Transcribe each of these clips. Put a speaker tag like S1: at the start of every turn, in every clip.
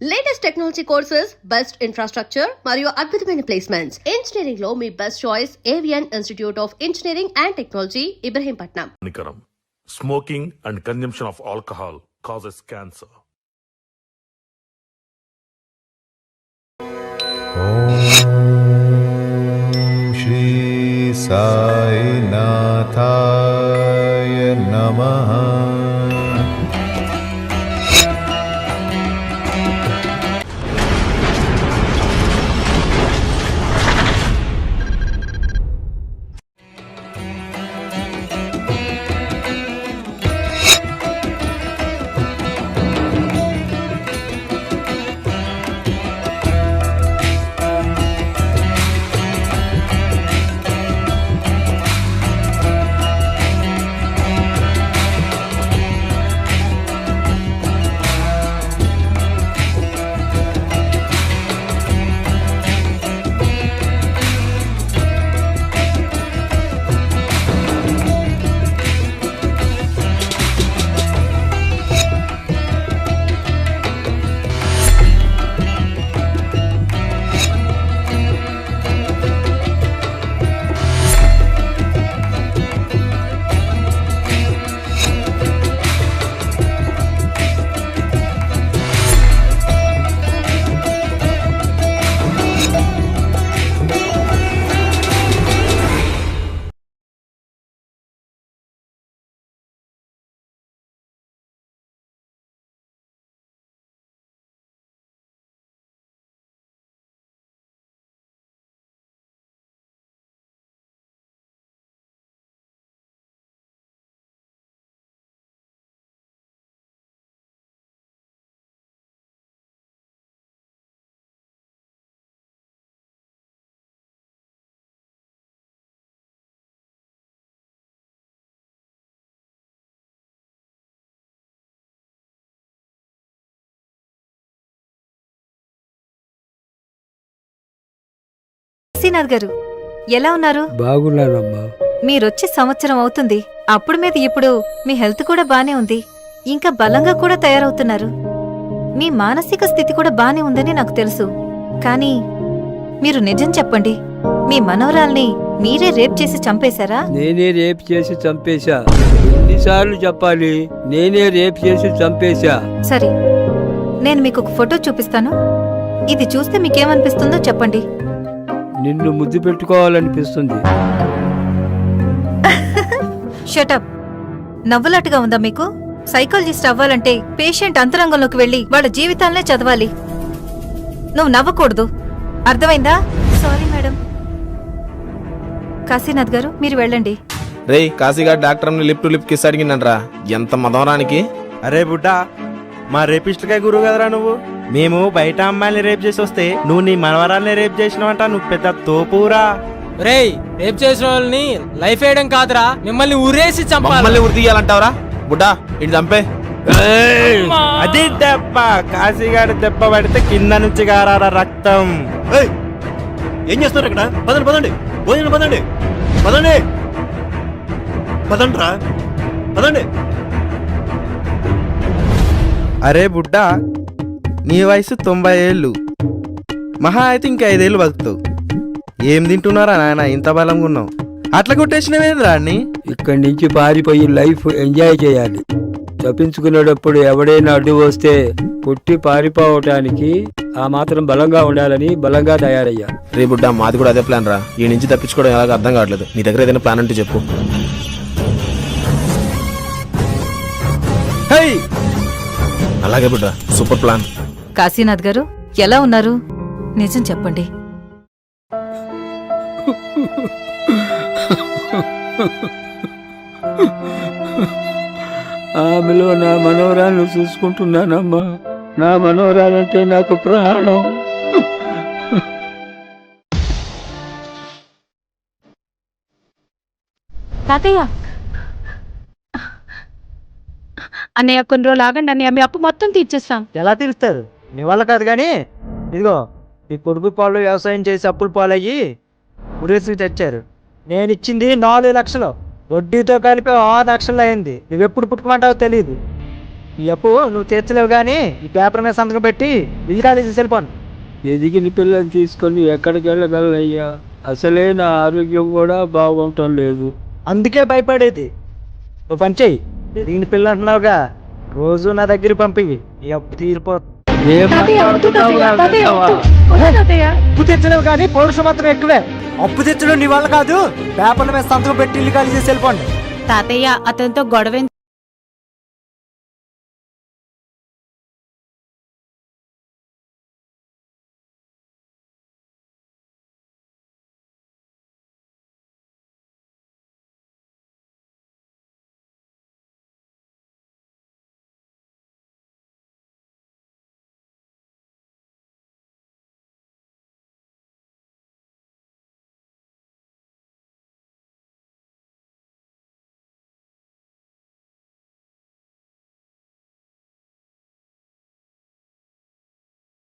S1: Latest technology courses, best infrastructure మరియు అద్భుతమైన placements. Engineering లో మీ best choice Avian institute of engineering and technology, Ibrahimpatnam.
S2: Smoking and consumption of alcohol causes cancer.
S3: Shri Sai Nathaya Namaha.
S4: Srinath గారు ఎలా ఉన్నారు?
S5: బాగున్నానమ్మా.
S4: మీరొచ్చి సంవత్సరం అవుతుంది. అప్పుడు మీద ఇప్పుడు మీ హెల్త్ కూడా బానే ఉంది. ఇంకా బలంగా కూడా తయారవుతున్నారు. మీ మానసిక స్థితి కూడా బానే ఉందని నాకు తెలుసు. కానీ మీరు నిజం చెప్పండి, మీ మనవరాల్ని మీరే రేప్ చేసి చంపేశారా?
S5: నేనే రేప్ చేసి చంపేశా. ఎన్నిసార్లు చెప్పాలి? నేనే రేప్ చేసి చంపేశా.
S4: సరే, నేను మీకు ఒక ఫోటో చూపిస్తాను. ఇది చూస్తే మీకేమనిపిస్తుందో చెప్పండి.
S5: నిన్ను ముద్దు పెట్టుకోవాలనిపిస్తుంది.
S4: షటప్. నవ్వులాటగా ఉందా మీకు? సైకాలజిస్ట్ అవ్వాలంటే పేషెంట్ అంతరంగంలోకి వెళ్లి వాళ్ళ జీవితాలనే చదవాలి. నువ్వు నవ్వకూడదు, అర్థమైందా? Sorry madam. కాశీనాథ్ గారు మీరు వెళ్ళండి.
S6: రే కాశీగారు డాక్టర్ని లిప్ టు లిప్ కిస్ అడిగిందంట్రా. ఎంత మదవరానికి.
S7: అరే బుడ్డా, మా రేపిస్టులకే గురువు కదరా నువ్వు. మేము బయట అమ్మాయిని రేప్ చేసి వస్తే నువ్వు నీ మనవరాల్ని రేప్ చేసినావంట. నువ్వు పెద్ద తోపురా.
S8: రేయ్, రేప్ చేసిన వాళ్ళని లైఫ్ వేయడం కాదురా, మిమ్మల్ని ఊరేసి చంపాలి.
S6: మమ్మల్ని ఉరి తీయాలంటావరా? బుడ్డా ఇటు చంపే.
S7: అది దెబ్బ. కాశీగాడు దెబ్బ పడితే కింద నుంచి గారారా రక్తం.
S9: ఏం చేస్తున్నారు ఇక్కడ? పదండి పదండి, భోజనం పదండి, పదండి పదండి రా, పదండి.
S7: అరే బుడ్డా, నీ వయసు 90 ఏళ్ళు, మహా అయితే ఇంకా 5 ఏళ్ళు బతుకుతావు. ఏం తింటున్నారా నాయన, ఇంత బలంగా ఉన్నావు? అట్లా కొట్టేసినవేంద్రా అన్ని?
S5: ఇక్కడి నుంచి పారిపోయి లైఫ్ ఎంజాయ్ చేయాలి. తప్పించుకునేటప్పుడు ఎవడైనా అడ్డు వస్తే పుట్టి పారిపోవటానికి ఆ మాత్రం బలంగా ఉండాలని బలంగా తయారయ్యా.
S6: రే బుడ్డా, మాది కూడా అదే ప్లాన్ రా. ఈ నుంచి తప్పించుకోవడం ఎలాగ అర్థం కావట్లేదు. నీ దగ్గర ఏదైనా ప్లాన్ అంటే చెప్పు. అలాగే బుడ్డా, సూపర్ ప్లాన్.
S4: కాశీనాథ్ గారు ఎలా ఉన్నారు? నిజం చెప్పండి.
S5: ఆమెలో నా మనోరాలను చూసుకుంటున్నానమ్మా. నా మనోరాలంటే నాకు ప్రాణం.
S10: తాతయ్య, అన్నయ్య కొన్ని రోజులు ఆగండి అన్నయ్య, మీ అప్పు మొత్తం తీర్చేస్తాం.
S7: ఎలా తీరుస్తారు? నీ వల్ల కాదు. కానీ ఇదిగో, ఈ పొడుగు పాలు వ్యవసాయం చేసి అప్పులు పాలయ్యి ఉరేసి తెచ్చారు. నేను ఇచ్చింది 4 లక్షలు, వడ్డీతో కలిపి 6 లక్షలు అయింది. నువ్వెప్పుడు పుట్టుకోమంటావో తెలియదు.
S8: ఈ అప్పు నువ్వు తీర్చలేవు కానీ ఈ పేపర్ మీద సంతకం పెట్టి విజిరాలు వెళ్ళిపోను.
S5: ఎదిగిన పిల్లల్ని తీసుకొని ఎక్కడికి వెళ్ళగలనయ్యా? అసలే నా ఆరోగ్యం కూడా బాగుండటం లేదు.
S8: అందుకే భయపడేది. నువ్వు పని చెయ్యి, దీని పిల్ల అంటున్నావుగా, రోజు నా దగ్గర పంపివి, ఈ అప్పు తీరిపోతుంది. అప్పు తెచ్చలేవు కానీ పౌరుషం మాత్రం ఎక్కువే. అప్పు తెచ్చడం నీ వల్ల కాదు, పేపర్ల మీద సంతకం పెట్టి ఇల్లు ఖాళీ చేసి వెళ్ళిపోండి.
S10: తాతయ్య అతనితో గొడవ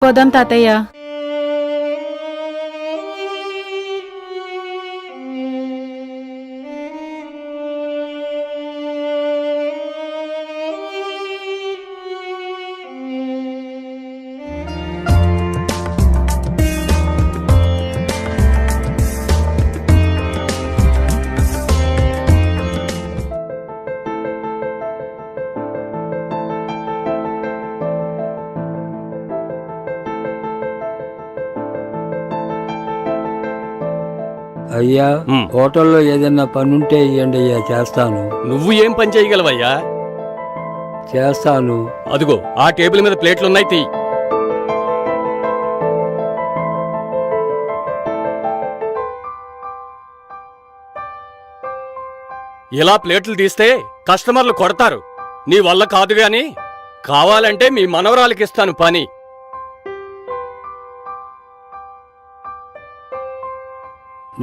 S10: పోదాం తాతయ్య.
S5: అయ్యా, హోటల్లో ఏదైనా పనుంటే ఇవ్వండి అయ్యా, చేస్తాను.
S9: నువ్వు ఏం పని చేయగలవయ్యా?
S5: చేస్తాను.
S9: అదిగో ఆ టేబుల్ మీద ప్లేట్లున్నాయి, తీ. ఇలా ప్లేట్లు తీస్తే కస్టమర్లు కొడతారు. నీ వల్ల కాదు గాని కావాలంటే మీ మనవరాలకిస్తాను పని.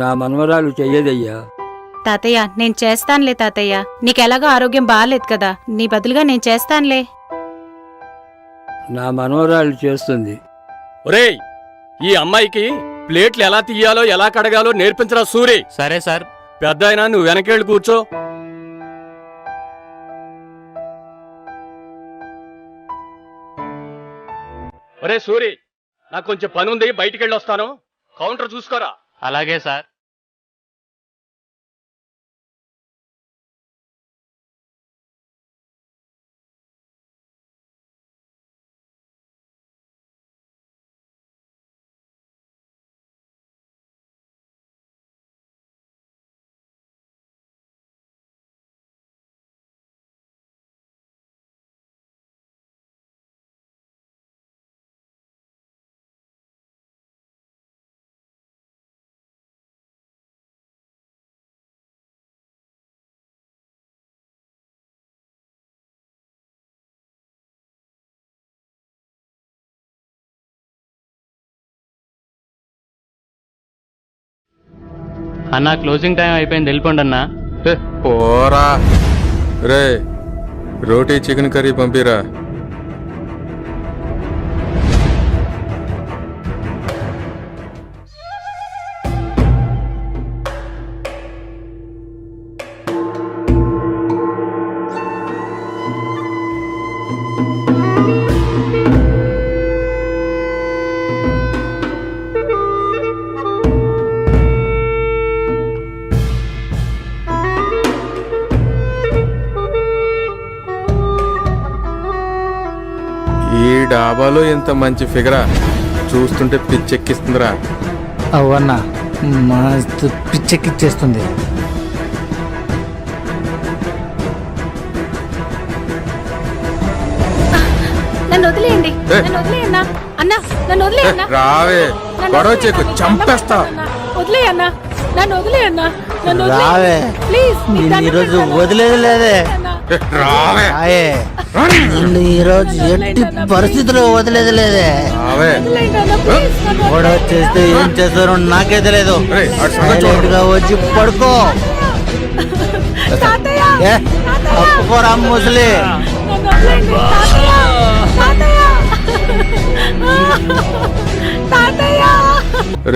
S5: నా మనవరాలు చెయ్యదయ్యా.
S10: తాతయ్య నేను చేస్తానులే తాతయ్య, నీకెలాగో ఆరోగ్యం బాగాలేదు కదా, నీ బదులుగా నేను చేస్తానులే.
S5: నా మనవరాలు చేస్తుంది.
S9: ఒరేయ్, ఈ అమ్మాయికి ప్లేట్లు ఎలా తీయాలో ఎలా కడగాలో నేర్పించరా సూరి.
S8: సరే సార్.
S9: పెద్దాయనా నువ్వు వెనకేళ్ళు కూర్చో. ఒరే సూరి, నాకు కొంచెం పనుంది, బయటికెళ్ళి వస్తాను. కౌంటర్ చూసుకోరా.
S8: అలాగే సార్.
S11: అన్నా క్లోజింగ్ టైం అయిపోయింది, వెళ్ళిపోండి అన్నా.
S3: పోరా రే, రోటీ చికెన్ కర్రీ పంపిరా. ఈ డాబాలో ఎంత మంచి ఫిగరా, చూస్తుంటే పిచ్చెక్కిస్తుందిరా.
S8: అవన్నా మస్తు పిచ్చెక్కిచ్చేస్తుంది.
S10: నన్ను వదిలేయండి, నన్ను వదిలేయన్నా. అన్నా నన్ను వదిలేయన్నా.
S3: రావే, గొడవ చేయకు, చంపేస్తా.
S10: వదిలేయన్నా, నన్ను వదిలేయన్నా, నన్ను
S8: రావే,
S10: ప్లీజ్.
S8: ఈరోజు వదిలేదు లేదే.
S3: రావే,
S8: నిన్ను ఈరోజు ఎట్టి పరిస్థితుల్లో వదిలేదు లేదే.
S3: రావే.
S8: గొడవ చేస్తే ఏం చేస్తారో నాకే తెలియదు. సైలెంట్ గా వచ్చి పడుకో. అప్పుకోరా ముసలి.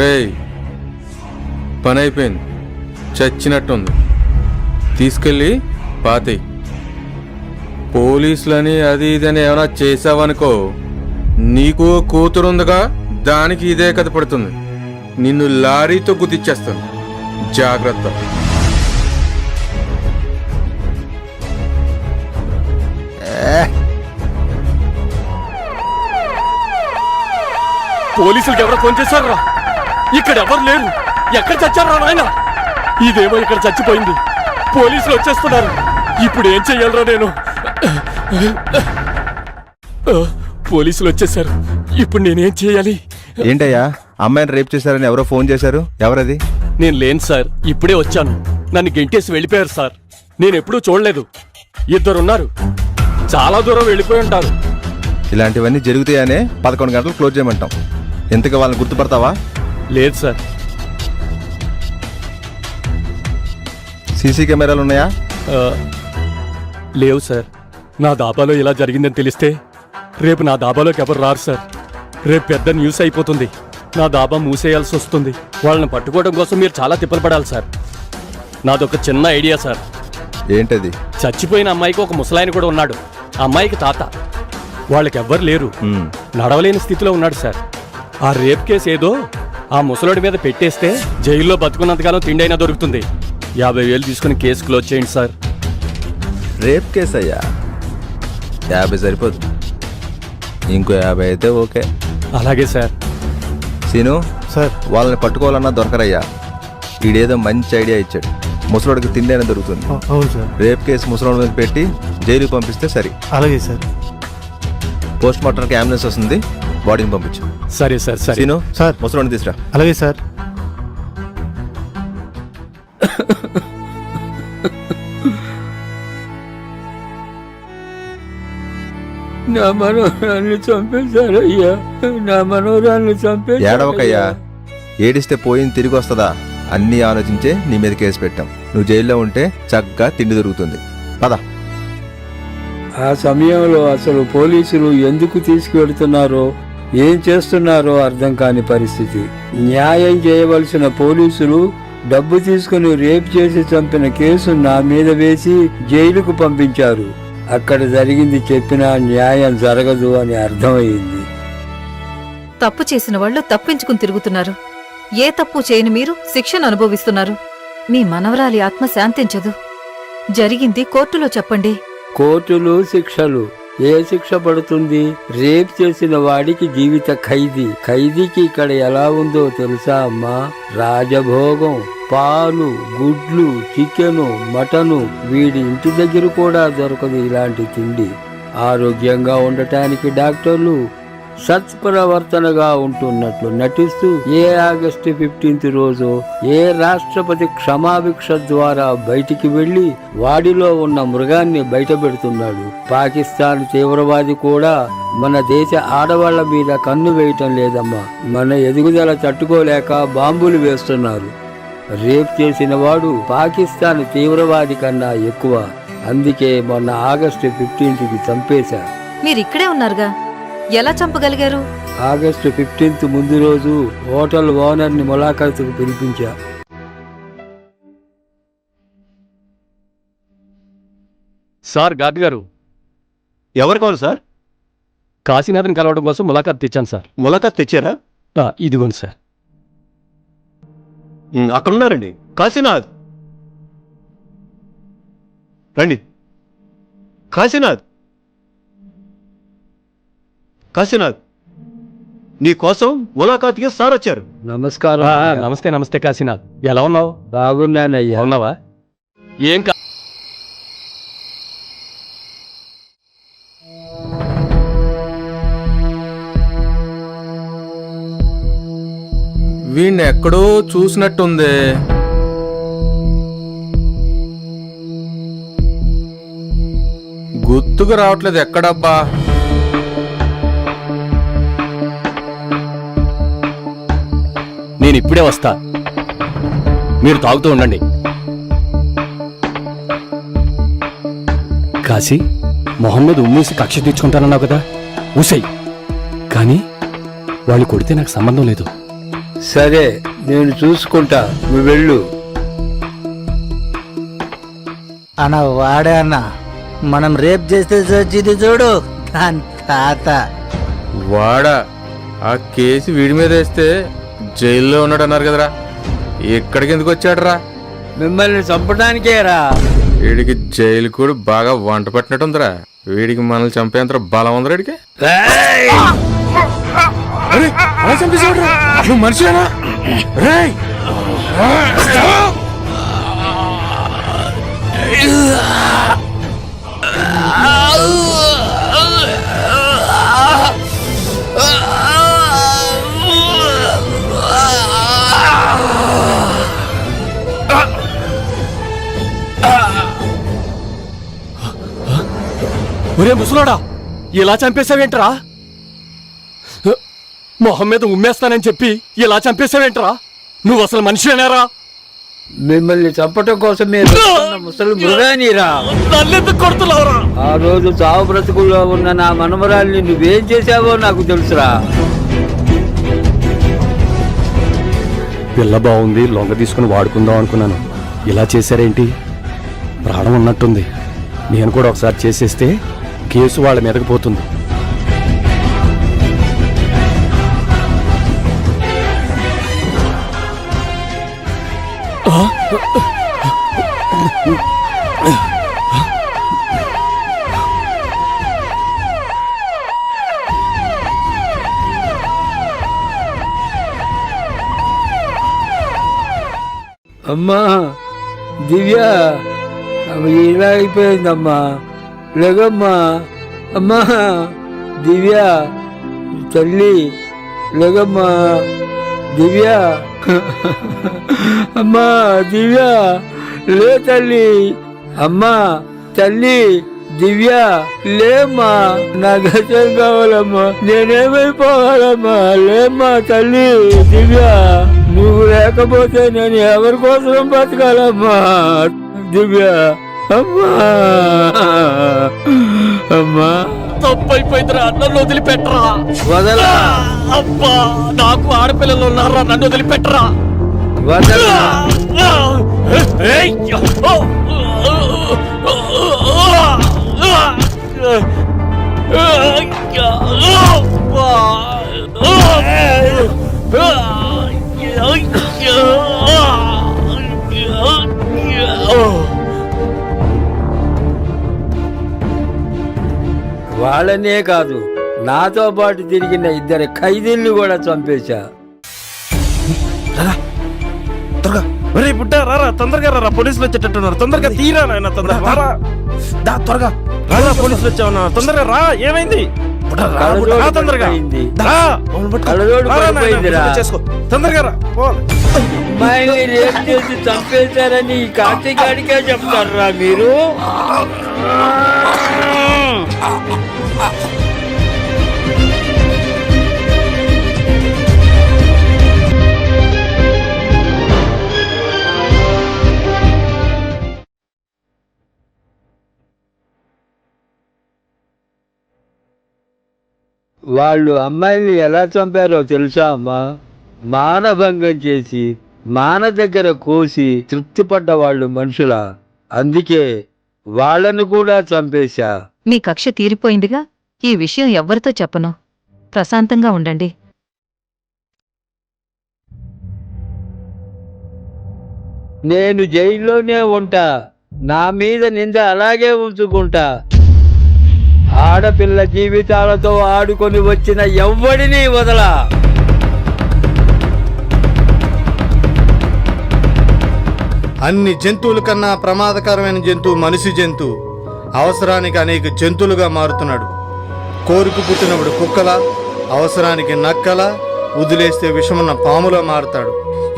S3: రేయ్, పని అయిపోయింది, చచ్చినట్టుంది, తీసుకెళ్ళి పాతేయ్. పోలీసులని అది ఇదని ఏమైనా చేసావనుకో, నీకు కూతురుందిగా, దానికి ఇదే కథ పడుతుంది. నిన్ను లారీతో గుద్దిచ్చేస్తాను, జాగ్రత్త.
S9: పోలీసులకు ఎవరో ఫోన్ చేశారా? ఇక్కడ ఎవరు లేరు. ఎక్కడ చచ్చారా నాయన? ఇదేమో ఇక్కడ చచ్చిపోయింది. పోలీసులు వచ్చేస్తున్నారు. ఇప్పుడు ఏం చెయ్యాలరా నేను? పోలీసులు వచ్చేసారు. ఇప్పుడు నేనేం చేయాలి?
S7: ఏంటయ్యా, అమ్మాయిని రేప్ చేశారని ఎవరో ఫోన్ చేశారు? ఎవరది?
S9: నేను లేను సార్, ఇప్పుడే వచ్చాను. నన్ను గెంటేసి వెళ్ళిపోయారు సార్. నేను ఎప్పుడూ చూడలేదు. ఇద్దరున్నారు, చాలా దూరం వెళ్ళిపోయి ఉంటారు.
S7: ఇలాంటివన్నీ జరుగుతాయనే 11 గంటలు క్లోజ్ చేయమంటాం. ఎంతగా వాళ్ళని గుర్తుపడతావా?
S9: లేదు సార్.
S7: సీసీ కెమెరాలు ఉన్నాయా?
S9: లేవు సార్. నా దాబాలో ఇలా జరిగిందని తెలిస్తే రేపు నా దాబాలోకి ఎవరు రారు సార్. రేపు పెద్ద న్యూస్ అయిపోతుంది. నా దాబా మూసేయాల్సి వస్తుంది. వాళ్ళని పట్టుకోవడం కోసం మీరు చాలా తిప్పలు పడాలి సార్. నాదొక చిన్న ఐడియా సార్.
S7: ఏంటది?
S9: చచ్చిపోయిన అమ్మాయికి ఒక ముసలాయన కూడా ఉన్నాడు. ఆ అమ్మాయికి తాత. వాళ్ళకెవ్వరు లేరు. నడవలేని స్థితిలో ఉన్నాడు సార్. ఆ రేప్ కేసు ఏదో ఆ ముసలోడి మీద పెట్టేస్తే జైల్లో బతుకున్నంతకాలం తిండైనా దొరుకుతుంది. 50,000 తీసుకుని కేసు క్లోజ్ చేయండి సార్.
S7: రేప్ కేసు అయ్యా, 50 సరిపోదు. ఇంకో 50 అయితే ఓకే.
S9: అలాగే సార్.
S7: సీను సార్, వాళ్ళని పట్టుకోవాలన్నా దొరకరయ్యా. వీడేదో మంచి ఐడియా ఇచ్చాడు. ముసలోడికి తిండైనా దొరుకుతుంది.
S8: అవును సార్.
S7: రేప్ కేసు ముసలోడి మీద పెట్టి జైలుకి పంపిస్తే సరి.
S8: అలాగే సార్.
S7: పోస్ట్ మార్టంకి అంబులెన్స్ వస్తుంది, బాడీని పంపించు.
S9: సరే సార్. సరే.
S7: సీను సార్, ముసలోడిని తీసురా.
S8: అలాగే సార్.
S5: నా మనోరాన్ని చంపేశారయ్యా. నా మనోరాన్ని చంపేశారు.
S7: ఏడవకయ్యా, ఏడిస్తే పోయింది తిరిగి వస్తుందా? అన్నీ ఆలోచించే నీ మీద కేసు పెట్టాం. నువ్వు జైల్లో ఉంటే చక్కగా తిండి దొరుకుతుంది. పద.
S5: ఆ సమయంలో అసలు పోలీసులు ఎందుకు తీసుకువెడుతున్నారో, ఏం చేస్తున్నారో అర్థం కాని పరిస్థితి. న్యాయం చేయవలసిన పోలీసులు డబ్బు తీసుకుని రేప్ చేసి చంపిన కేసు నా మీద వేసి జైలుకు పంపించారు. అక్కడ జరిగింది చెప్పినా న్యాయం జరగదు అని అర్థమైంది.
S4: తప్పు చేసిన వాళ్ళు తప్పించుకుని తిరుగుతున్నారు. ఏ తప్పు చేయని మీరు శిక్షను అనుభవిస్తున్నారు. మీ మనవరాలి ఆత్మ శాంతించదు. జరిగింది కోర్టులో చెప్పండి.
S5: కోర్టులు, శిక్షలు. ఏ శిక్ష పడుతుంది? రేప్ చేసిన వాడికి జీవిత ఖైదీ. ఖైదీకి ఇక్కడ ఎలా ఉందో తెలుసా అమ్మా? రాజభోగం, పాలు, గుడ్లు, చికెను, మటను. వీడి ఇంటి దగ్గర కూడా దొరకదు ఇలాంటి తిండి. ఆరోగ్యంగా ఉండటానికి డాక్టర్లు సత్ప్రవర్తనగా ఉంటున్నట్లు నటిస్తూ ఏ ఆగస్టు 15 రోజు ఏ రాష్ట్రపతి క్షమాభిక్ష ద్వారా బయటికి వెళ్లి వాడిలో ఉన్న మృగాన్ని బయటపెడుతున్నాడు. పాకిస్తాన్ తీవ్రవాది కూడా మన దేశ ఆడవాళ్ల మీద కన్ను వేయటం లేదమ్మా. మన ఎదుగుదల తట్టుకోలేక బాంబులు వేస్తున్నారు. రేప్ చేసిన వాడు పాకిస్తాన్ తీవ్రవాది కన్నా ఎక్కువ. అందుకే మొన్న ఆగస్టు 15కి చంపేశారు.
S4: మీరిక్కడే ఉన్నారుగా, ఎలా చంపగలిగారు?
S5: ఆగస్టు 15 ముందు రోజు హోటల్ ఓనర్ ని ములాఖాతుకు పిలిపించా.
S9: సార్ గార్డ్ గారు.
S12: ఎవరు కావాలి సార్?
S9: కాశీనాథ్ని కలవడం కోసం ములాఖాత్ తెచ్చాను సార్.
S12: ములాఖాత్ తెచ్చారా?
S9: ఇదిగోండి సార్.
S12: అక్కడున్నారండి. కాశీనాథ్ రండి. కాశీనాథ్, కాశీనాథ్, నీ కోసం ములాఖాత్కి సార్ వచ్చారు.
S5: నమస్కారం.
S9: నమస్తే. నమస్తే కాశీనాథ్, ఎలా ఉన్నావు?
S5: బాగున్నానయ్యా.
S9: ఉన్నావా? ఏం
S3: వీణ్ణి ఎక్కడో చూసినట్టుంది. గుర్తుకు రావట్లేదు. ఎక్కడబ్బా?
S9: నేను ఇప్పుడే వస్తా, మీరు తాగుతూ ఉండండి. కాశీ, మొహమ్మద్ ఉమ్మేసి కక్ష తీర్చుకుంటానన్నావు కదా, ఊసై. కానీ వాళ్ళు కొడితే నాకు సంబంధం లేదు.
S5: సరే, నేను చూసుకుంటా, నువ్వు వెళ్ళు.
S8: అన్న వాడే అన్న మనం రేప్ చేస్తే వచ్చింది చూడు దాని తాత.
S3: వాడా ఆ కేసు వీడి మీద వేస్తే జైల్లో ఉన్నాడు అన్నారు కదరా, ఇక్కడికి ఎందుకు వచ్చాడరా?
S5: మిమ్మల్ని చంపడానికేరా.
S3: వీడికి జైలు కూడా బాగా వంట పట్టినట్టుందిరా. వీడికి మనల్ని చంపేంత బలం ఉందిరా వీడికి. అలా చంపేసాడురా, నువ్వు మనిషినా? రేయ్
S9: ఒరే ముసలోడా, ఇలా చంపేశావేంట్రా? మొహం మీద ఉమ్మేస్తానని చెప్పి ఇలా చంపేశావేంట్రా? నువ్వు అసలు మనిషినేరా?
S5: మిమ్మల్ని చంపటం కోసం ముసలి మృగానిరా.
S9: నన్నెందుకు కొడుతున్నావురా?
S5: ఆ రోజు చావు బ్రతుకుల్లో ఉన్న నా మనమరాల్ని నువ్వేం చేశావో నాకు తెలుసురా.
S9: పిల్ల బాగుంది, లొంగ తీసుకుని వాడుకుందాం అనుకున్నాను. ఇలా చేశారేంటి? ప్రాణం ఉన్నట్టుంది. నేను కూడా ఒకసారి చేసేస్తే కేసు వాళ్ళ మీదకి పోతుంది.
S5: అమ్మా దివ్య, ఇలా అయిపోయిందమ్మా. లేగమ్మా. అమ్మా దివ్య తల్లి, లేగమ్మా దివ్య. అమ్మా దివ్య లే తల్లి. అమ్మా తల్లి దివ్య లేమ్మా. నా గతం కావాలమ్మా, నేనేమైపోవాలమ్మా. లేమ్మా తల్లి దివ్య. నువ్వు లేకపోతే నేను ఎవరి కోసం బతకాలమ్మా దివ్య. అమ్మా అమ్మా
S9: తప్పైపోయిందిరా, నన్ను వదిలిపెట్టరా.
S5: వదలా.
S9: అబ్బా, నాకు ఆడపిల్లలు ఉన్నారా, నన్ను వదిలిపెట్టరా.
S5: వదలా. వాళ్ళనే కాదు, నాతో పాటు తిరిగిన 2 ఖైదీల్ని కూడా చంపేశా.
S7: త్వరగా ఒరే బుడ్డ రారా, తొందరగా రారా, పోలీసులు వచ్చేటట్టున్నారు. తొందరగా తీరా నాయన, తొందరగా రారా. దా త్వరగా రారా, పోలీసులు వచ్చావున్నా. తొందరగా రా. ఏమైంది? తొందరగా చేసుకో, తొందరగా రా.
S5: అమ్మాయిని రేప్ చేసి చంపేశారని ఈ కార్తీకాడికే చెప్తారా మీరు? వాళ్ళు అమ్మాయిని ఎలా చంపారో తెలుసా అమ్మా? మానభంగం చేసి మాన దగ్గర కోసి తృప్తిపడ్డ వాళ్ళు మనుషులా? అందుకే వాళ్ళను కూడా చంపేశా.
S4: మీ కక్ష తీరిపోయిందిగా, ఈ విషయం ఎవ్వరితో చెప్పను. ప్రశాంతంగా ఉండండి.
S5: నేను జైల్లోనే ఉంటా. నా మీద నింద అలాగే ఉంచుకుంటా. ఆడపిల్ల జీవితాలతో ఆడుకొని వచ్చిన ఎవ్వడిని వదలా.
S13: అన్ని జంతువుల కన్నా ప్రమాదకరమైన జంతువు మనిషి జంతువు. అవసరానికి అనేక జంతువులుగా మారుతున్నాడు. కోరుకు పుట్టినప్పుడు కుక్కల, అవసరానికి నక్కల, వదిలేస్తే విషమున్న పాములా మారుతాడు.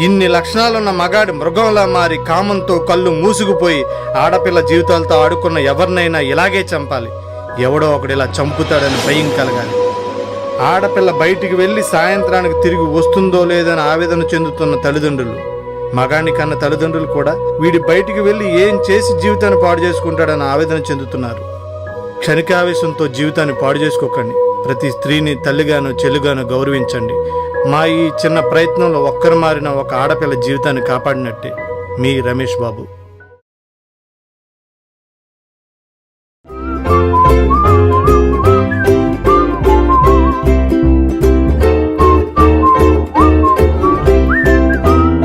S13: ఇన్ని లక్షణాలున్న మగాడి మృగంలా మారి కామంతో కళ్ళు మూసుకుపోయి ఆడపిల్ల జీవితాలతో ఆడుకున్న ఎవరినైనా ఇలాగే చంపాలి. ఎవడో ఒకడు ఇలా చంపుతాడని భయం కలగాలి. ఆడపిల్ల బయటికి వెళ్ళి సాయంత్రానికి తిరిగి వస్తుందో లేదని ఆవేదన చెందుతున్న తల్లిదండ్రులు, మగాన్ని కన్న తల్లిదండ్రులు కూడా వీడి బయటికి వెళ్ళి ఏం చేసి జీవితాన్ని పాడు చేసుకుంటాడని ఆవేదన చెందుతున్నారు. క్షణికావేశంతో జీవితాన్ని పాడు చేసుకోకండి. ప్రతి స్త్రీని తల్లిగాను చెల్లిగాను గౌరవించండి. మా ఈ చిన్న ప్రయత్నంలో ఒక్కరు మారిన ఒక ఆడపిల్ల జీవితాన్ని కాపాడినట్టే. మీ రమేష్ బాబు.